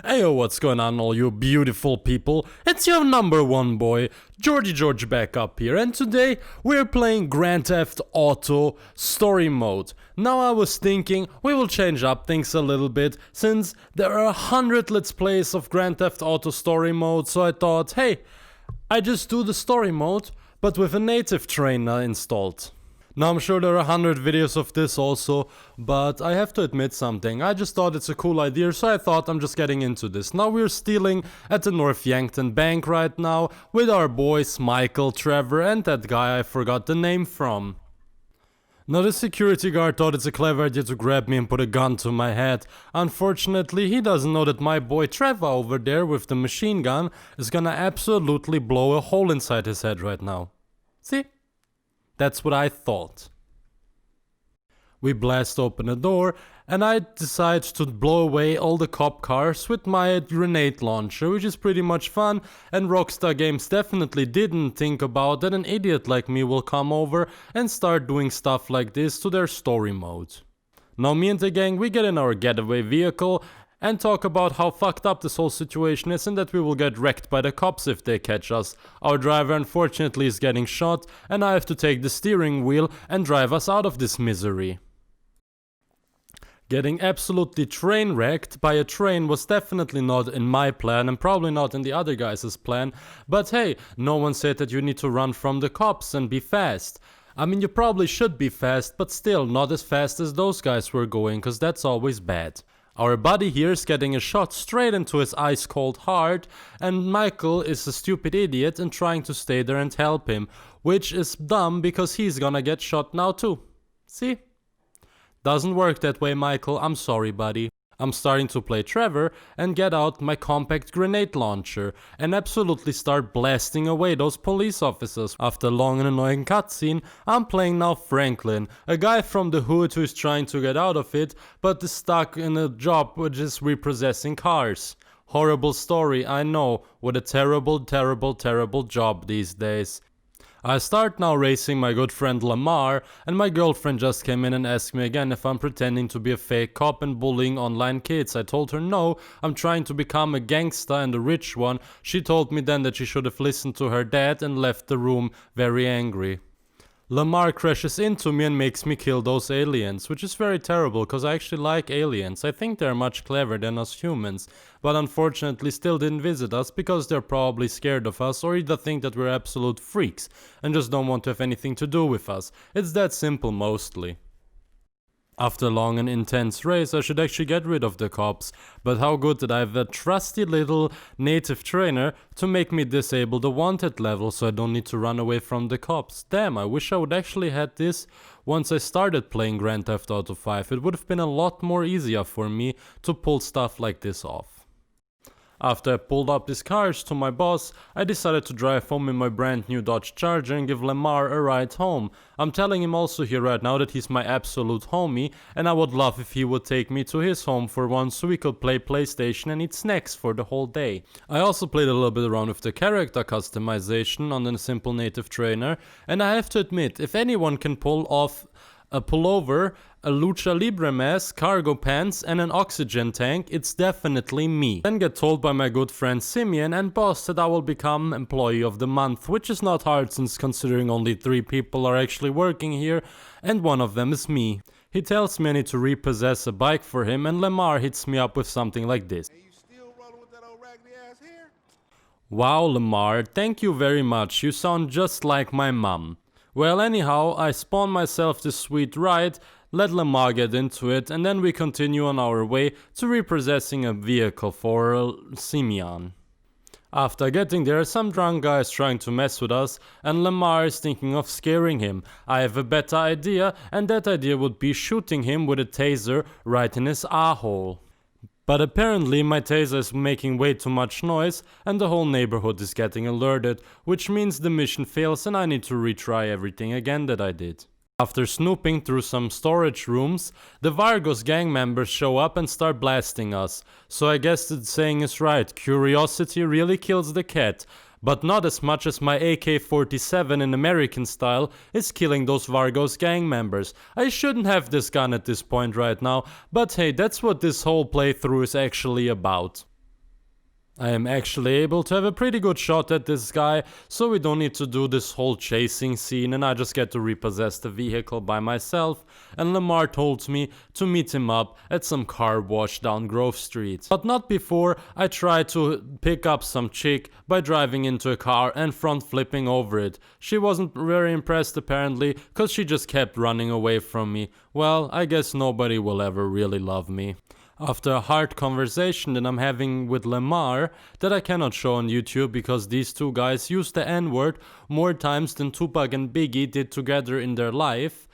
Heyo, what's going on, all you beautiful people? It's your number one boy, GeorgyGeorge back up here, and today we're playing Grand Theft Auto Story Mode. Now I was thinking we will change up things a little bit, since there are 100 Let's Plays of Grand Theft Auto Story Mode, so I thought, hey, I just do the Story Mode, but with a native trainer installed. Now I'm sure there are 100 videos of this also, but I have to admit something. I just thought it's a cool idea, so I thought I'm just getting into this. Now we're stealing at the North Yankton Bank right now with our boys Michael, Trevor and that guy I forgot the name from. Now the security guard thought it's a clever idea to grab me and put a gun to my head. Unfortunately, he doesn't know that my boy Trevor over there with the machine gun is gonna absolutely blow a hole inside his head right now. See? That's what I thought. We blast open the door and I decide to blow away all the cop cars with my grenade launcher, which is pretty much fun, and Rockstar Games definitely didn't think about that an idiot like me will come over and start doing stuff like this to their story mode. Now me and the gang, we get in our getaway vehicle and talk about how fucked up this whole situation is and that we will get wrecked by the cops if they catch us. Our driver unfortunately is getting shot and I have to take the steering wheel and drive us out of this misery. Getting absolutely train wrecked by a train was definitely not in my plan and probably not in the other guys' plan, but hey, no one said that you need to run from the cops and be fast. I mean, you probably should be fast, but still not as fast as those guys were going, cause that's always bad. Our buddy here is getting a shot straight into his ice cold heart, and Michael is a stupid idiot and trying to stay there and help him, which is dumb because he's gonna get shot now too. See? Doesn't work that way, Michael, I'm sorry buddy. I'm starting to play Trevor and get out my compact grenade launcher and absolutely start blasting away those police officers. After a long and annoying cutscene, I'm playing now Franklin, a guy from the hood who is trying to get out of it but is stuck in a job which is repossessing cars. Horrible story, I know, what a terrible job these days. I start now racing my good friend Lamar, and my girlfriend just came in and asked me again if I'm pretending to be a fake cop and bullying online kids. I told her no, I'm trying to become a gangster and a rich one. She told me then that she should have listened to her dad and left the room very angry. Lamar crashes into me and makes me kill those aliens, which is very terrible because I actually like aliens. I think they're much cleverer than us humans, but unfortunately still didn't visit us because they're probably scared of us or either think that we're absolute freaks and just don't want to have anything to do with us. It's that simple mostly. After a long and intense race, I should actually get rid of the cops, but how good that I have a trusty little native trainer to make me disable the wanted level so I don't need to run away from the cops. Damn, I wish I would actually had this once I started playing Grand Theft Auto 5. It would have been a lot more easier for me to pull stuff like this off. After I pulled up these cars to my boss, I decided to drive home in my brand new Dodge Charger and give Lamar a ride home. I'm telling him also here right now that he's my absolute homie and I would love if he would take me to his home for once so we could play PlayStation and eat snacks for the whole day. I also played a little bit around with the character customization on the simple native trainer, and I have to admit, if anyone can pull off a pullover, a lucha libre mask, cargo pants and an oxygen tank, it's definitely me. Then get told by my good friend Simeon and boss that I will become employee of the month, which is not hard since considering only 3 people are actually working here and one of them is me. He tells me I need to repossess a bike for him and Lamar hits me up with something like this. Hey, you still rolling with that old raggedy ass hair? Wow, Lamar, thank you very much, you sound just like my mum. Well, anyhow, I spawn myself this sweet ride, let Lamar get into it, and then we continue on our way to repossessing a vehicle for Simeon. After getting there, some drunk guy is trying to mess with us, and Lamar is thinking of scaring him. I have a better idea, and that idea would be shooting him with a taser right in his a-hole. But apparently my taser is making way too much noise and the whole neighborhood is getting alerted, which means the mission fails and I need to retry everything again that I did. After snooping through some storage rooms, the Vargos gang members show up and start blasting us. So I guess the saying is right, curiosity really kills the cat. But not as much as my AK-47 in American style is killing those Vargos gang members. I shouldn't have this gun at this point right now, but hey, that's what this whole playthrough is actually about. I am actually able to have a pretty good shot at this guy, so we don't need to do this whole chasing scene and I just get to repossess the vehicle by myself, and Lamar told me to meet him up at some car wash down Grove Street. But not before I try to pick up some chick by driving into a car and front flipping over it. She wasn't very impressed apparently, cause she just kept running away from me. Well, I guess nobody will ever really love me. After a hard conversation that I'm having with Lamar that I cannot show on YouTube because these two guys use the N-word more times than Tupac and Biggie did together in their life,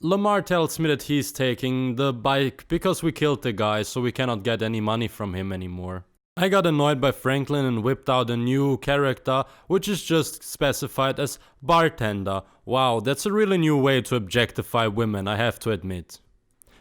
Lamar tells me that he's taking the bike because we killed the guy, so we cannot get any money from him anymore. I got annoyed by Franklin and whipped out a new character, which is just specified as bartender. Wow, that's a really new way to objectify women, I have to admit.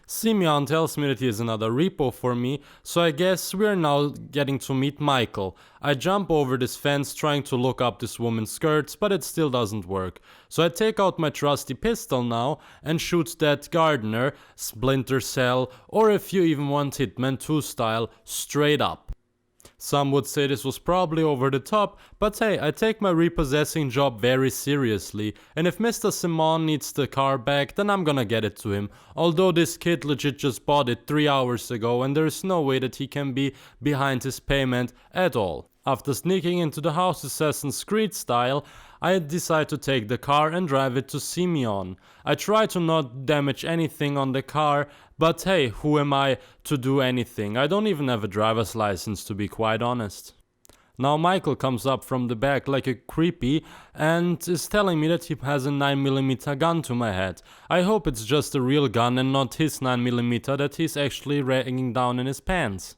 Simeon tells me that he is another repo for me, so I guess we are now getting to meet Michael. I jump over this fence trying to look up this woman's skirts, but it still doesn't work. So I take out my trusty pistol now and shoot that gardener, Splinter Cell, or if you even want Hitman 2 style, straight up. Some would say this was probably over the top, but hey, I take my repossessing job very seriously, and if Mr. Simon needs the car back, then I'm gonna get it to him. Although this kid legit just bought it 3 hours ago and there is no way that he can be behind his payment at all. After sneaking into the house Assassin's Creed style, I decide to take the car and drive it to Simeon. I try to not damage anything on the car, but hey, who am I to do anything? I don't even have a driver's license, to be quite honest. Now Michael comes up from the back like a creepy and is telling me that he has a 9mm gun to my head. I hope it's just a real gun and not his 9mm that he's actually ragging down in his pants.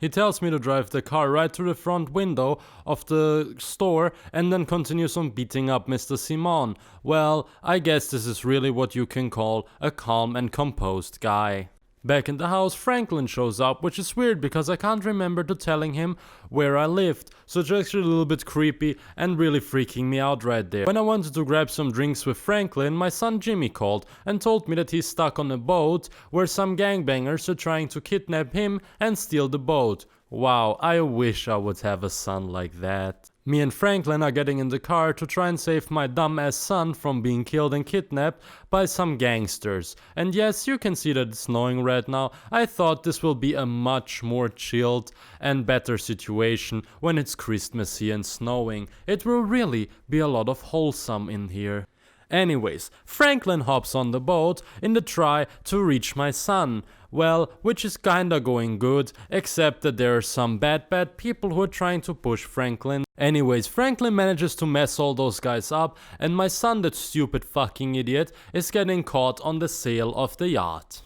He tells me to drive the car right to the front window of the store and then continues on beating up Mr. Simon. Well, I guess this is really what you can call a calm and composed guy. Back in the house, Franklin shows up, which is weird because I can't remember to telling him where I lived, so it's actually a little bit creepy and really freaking me out right there. When I wanted to grab some drinks with Franklin, my son Jimmy called and told me that he's stuck on a boat where some gangbangers are trying to kidnap him and steal the boat. Wow, I wish I would have a son like that. Me and Franklin are getting in the car to try and save my dumbass son from being killed and kidnapped by some gangsters. And yes, you can see that it's snowing right now. I thought this will be a much more chilled and better situation when it's Christmassy and snowing. It will really be a lot of wholesome in here. Anyways, Franklin hops on the boat in the try to reach my son. Well, which is kinda going good, except that there are some bad people who are trying to push Franklin. Anyways, Franklin manages to mess all those guys up, and my son, that stupid fucking idiot, is getting caught on the sail of the yacht.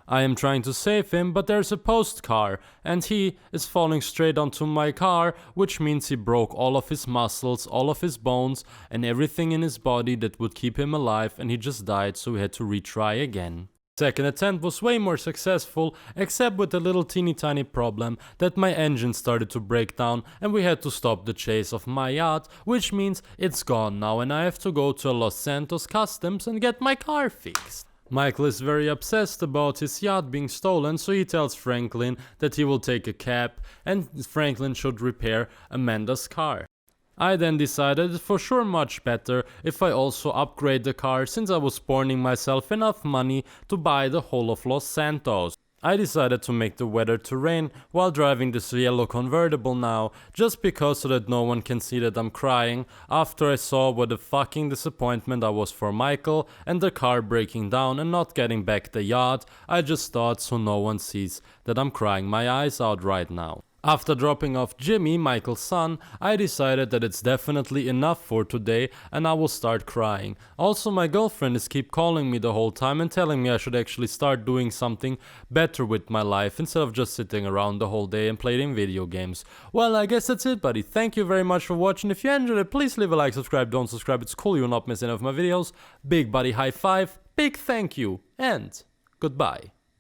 I am trying to save him, but there's a post car, and he is falling straight onto my car, which means he broke all of his muscles, all of his bones, and everything in his body that would keep him alive, and he just died, so we had to retry again. Second attempt was way more successful, except with a little teeny tiny problem that my engine started to break down and we had to stop the chase of my yacht, which means it's gone now and I have to go to Los Santos Customs and get my car fixed. Michael is very obsessed about his yacht being stolen, so he tells Franklin that he will take a cab and Franklin should repair Amanda's car. I then decided it for sure much better if I also upgrade the car, since I was spawning myself enough money to buy the whole of Los Santos. I decided to make the weather to rain while driving this yellow convertible now, just because so that no one can see that I'm crying after I saw what a fucking disappointment I was for Michael and the car breaking down and not getting back the yacht. I just thought so no one sees that I'm crying my eyes out right now. After dropping off Jimmy, Michael's son, I decided that it's definitely enough for today and I will start crying. Also, my girlfriend is keep calling me the whole time and telling me I should actually start doing something better with my life instead of just sitting around the whole day and playing video games. Well, I guess that's it, buddy. Thank you very much for watching. If you enjoyed it, please leave a like, subscribe, don't subscribe. It's cool you'll not miss any of my videos. Big buddy high five, big thank you, and goodbye.